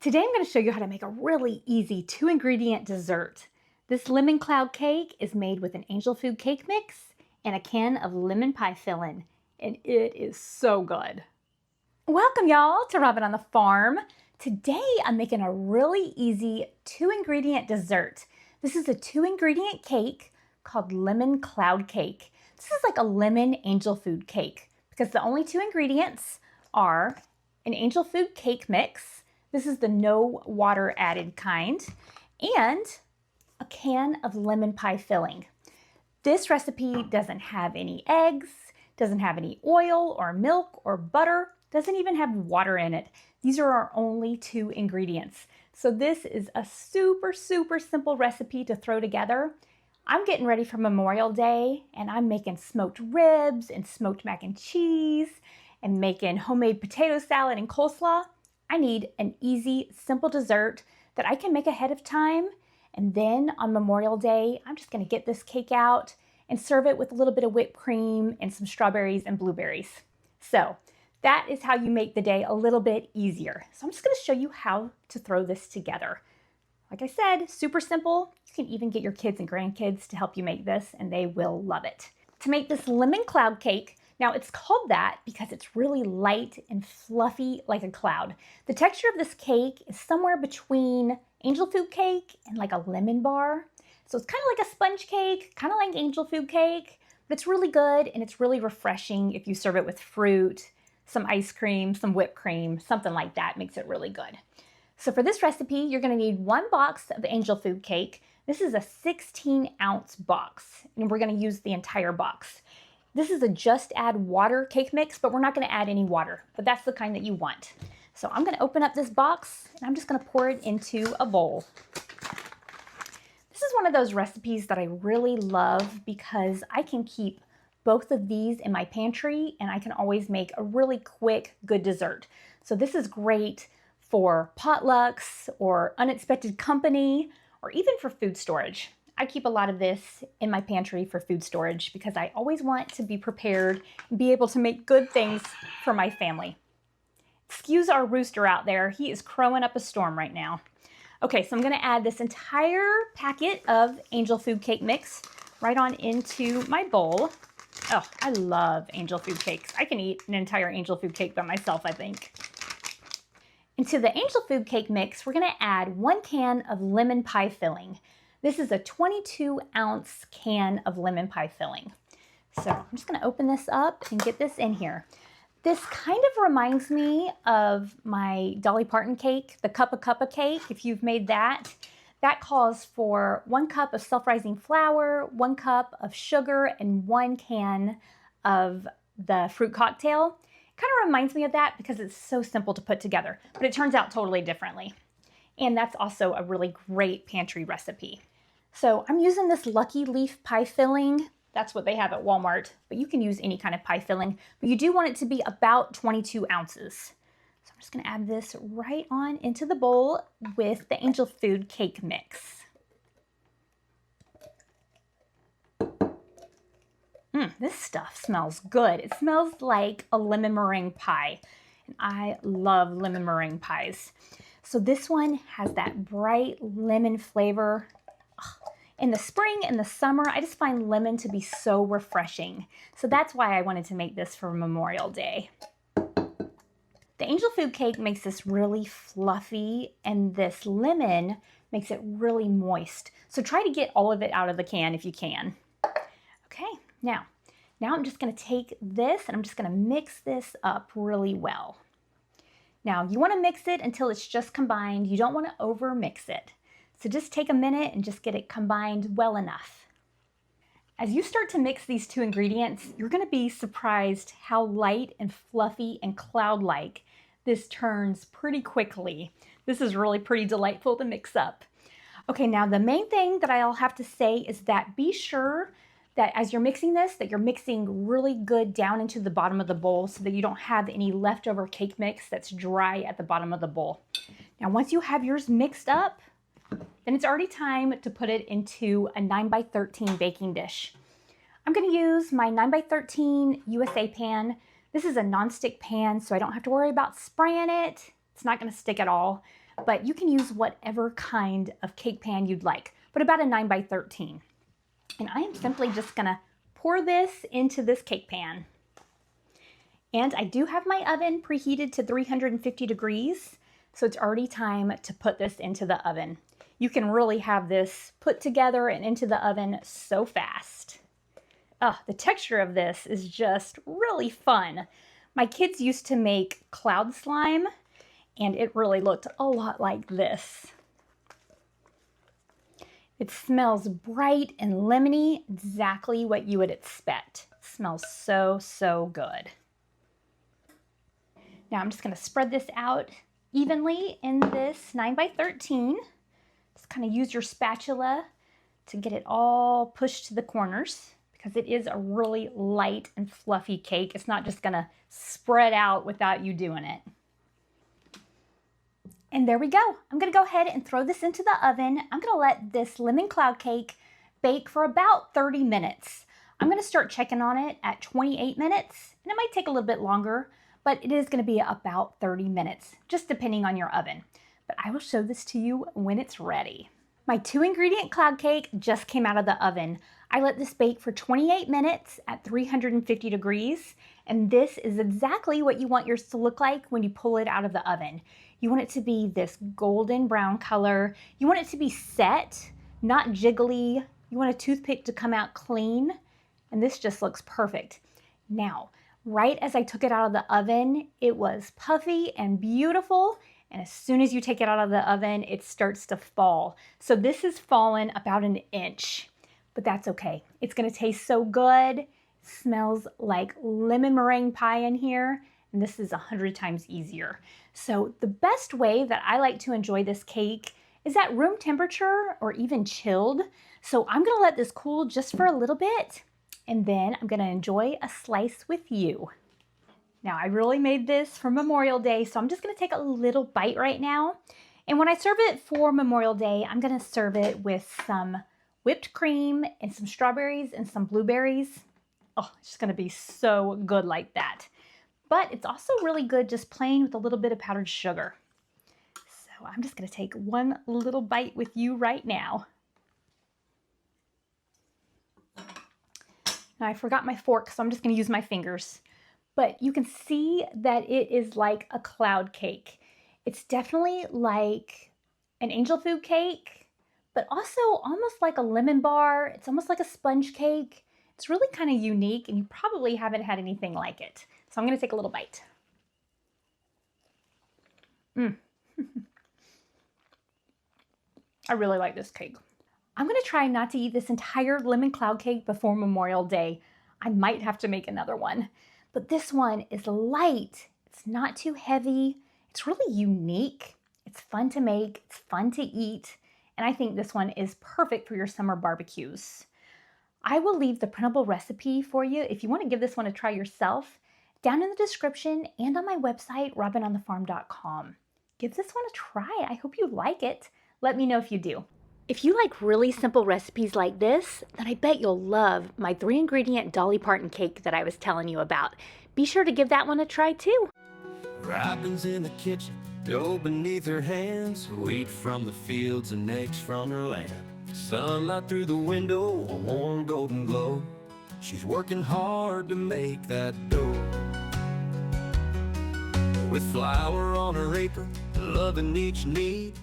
Today I'm going to show you how to make a really easy 2-ingredient dessert. This lemon cloud cake is made with an angel food cake mix and a can of lemon pie filling, and it is so good. Welcome y'all to Robin on the Farm. Today I'm making a really easy 2-ingredient dessert. This is a 2-ingredient cake called lemon cloud cake. This is like a lemon angel food cake because the only 2 ingredients are an angel food cake mix. This is the no water added kind, and a can of lemon pie filling. This recipe doesn't have any eggs, doesn't have any oil or milk or butter, doesn't even have water in it. These are our only 2 ingredients. So this is a super simple recipe to throw together. I'm getting ready for Memorial Day and I'm making smoked ribs and smoked mac and cheese and making homemade potato salad and coleslaw. I need an easy, simple dessert that I can make ahead of time. And then on Memorial Day, I'm just gonna get this cake out and serve it with a little bit of whipped cream and some strawberries and blueberries. So that is how you make the day a little bit easier. So I'm just gonna show you how to throw this together. Like I said, super simple. You can even get your kids and grandkids to help you make this and they will love it. To make this lemon cloud cake, now it's called that because it's really light and fluffy like a cloud. The texture of this cake is somewhere between angel food cake and like a lemon bar. So it's kind of like a sponge cake, kind of like angel food cake, but it's really good and it's really refreshing if you serve it with fruit, some ice cream, some whipped cream, something like that makes it really good. So for this recipe, you're gonna need 1 box of angel food cake. This is a 16-ounce box and we're gonna use the entire box. This is a just add water cake mix, but we're not gonna add any water, but that's the kind that you want. So I'm gonna open up this box and I'm just gonna pour it into a bowl. This is one of those recipes that I really love because I can keep both of these in my pantry and I can always make a really quick, good dessert. So this is great for potlucks or unexpected company or even for food storage. I keep a lot of this in my pantry for food storage because I always want to be prepared and be able to make good things for my family. Excuse our rooster out there. He is crowing up a storm right now. Okay, so I'm gonna add this entire packet of angel food cake mix right on into my bowl. Oh, I love angel food cakes. I can eat an entire angel food cake by myself, I think. Into the angel food cake mix, we're gonna add 1 can of lemon pie filling. This is a 22-ounce can of lemon pie filling. So I'm just gonna open this up and get this in here. This kind of reminds me of my Dolly Parton cake, the cuppa cake. If you've made that, that calls for 1 cup of self-rising flour, 1 cup of sugar, and 1 can of the fruit cocktail. It kind of reminds me of that because it's so simple to put together, but it turns out totally differently. And that's also a really great pantry recipe. So I'm using this Lucky Leaf pie filling. That's what they have at Walmart, but you can use any kind of pie filling, but you do want it to be about 22 ounces. So I'm just gonna add this right on into the bowl with the angel food cake mix. This stuff smells good. It smells like a lemon meringue pie, and I love lemon meringue pies. So this one has that bright lemon flavor. In the spring and the summer, I just find lemon to be so refreshing. So that's why I wanted to make this for Memorial Day. The angel food cake makes this really fluffy and this lemon makes it really moist. So try to get all of it out of the can if you can. Okay, now I'm just gonna take this and I'm just gonna mix this up really well. Now you wanna mix it until it's just combined. You don't wanna over mix it. So just take a minute and just get it combined well enough. As you start to mix these 2 ingredients, you're gonna be surprised how light and fluffy and cloud-like this turns pretty quickly. This is really pretty delightful to mix up. Okay, now the main thing that I'll have to say is that be sure that as you're mixing this, that you're mixing really good down into the bottom of the bowl so that you don't have any leftover cake mix that's dry at the bottom of the bowl. Now, once you have yours mixed up, then it's already time to put it into a 9x13 baking dish. I'm gonna use my 9x13 USA pan. This is a nonstick pan, so I don't have to worry about spraying it. It's not gonna stick at all. but you can use whatever kind of cake pan you'd like, but about a 9 by 13. And I am simply just gonna pour this into this cake pan. And I do have my oven preheated to 350 degrees, so it's already time to put this into the oven. You can really have this put together and into the oven so fast. Oh, the texture of this is just really fun. My kids used to make cloud slime, and it really looked a lot like this. It smells bright and lemony, exactly what you would expect. It smells so, so good. Now I'm just gonna spread this out evenly in this 9 by 13. Just kind of use your spatula to get it all pushed to the corners because it is a really light and fluffy cake. It's not just gonna spread out without you doing it. And there we go. I'm gonna go ahead and throw this into the oven. I'm gonna let this lemon cloud cake bake for about 30 minutes. I'm gonna start checking on it at 28 minutes, and it might take a little bit longer, but it is gonna be about 30 minutes, just depending on your oven. But I will show this to you when it's ready. My 2-ingredient cloud cake just came out of the oven. I let this bake for 28 minutes at 350 degrees, and this is exactly what you want yours to look like when you pull it out of the oven. You want it to be this golden brown color. You want it to be set, not jiggly. You want a toothpick to come out clean, and this just looks perfect. Now, right as I took it out of the oven, it was puffy and beautiful, and as soon as you take it out of the oven, it starts to fall. So this has fallen about an inch, but that's okay. It's gonna taste so good. It smells like lemon meringue pie in here, and this is 100 times easier. So the best way that I like to enjoy this cake is at room temperature or even chilled. So I'm gonna let this cool just for a little bit, and then I'm gonna enjoy a slice with you. Now I really made this for Memorial Day, so I'm just gonna take a little bite right now. And when I serve it for Memorial Day, I'm gonna serve it with some whipped cream and some strawberries and some blueberries. Oh, it's just gonna be so good like that. But it's also really good just plain with a little bit of powdered sugar. So I'm just gonna take one little bite with you right now. Now I forgot my fork, so I'm just gonna use my fingers. But you can see that it is like a cloud cake. It's definitely like an angel food cake, but also almost like a lemon bar. It's almost like a sponge cake. It's really kind of unique, and you probably haven't had anything like it. So I'm gonna take a little bite. I really like this cake. I'm gonna try not to eat this entire lemon cloud cake before Memorial Day. I might have to make another one. But this one is light. It's not too heavy. It's really unique. It's fun to make. It's fun to eat. And I think this one is perfect for your summer barbecues. I will leave the printable recipe for you if you want to give this one a try yourself down in the description and on my website, robinonthefarm.com. Give this one a try. I hope you like it. Let me know if you do. If you like really simple recipes like this, then I bet you'll love my 3-ingredient Dolly Parton cake that I was telling you about. Be sure to give that one a try too. Robin's in the kitchen, dough beneath her hands, wheat from the fields and eggs from her land. Sunlight through the window, a warm golden glow. She's working hard to make that dough. With flour on her apron, loving each need.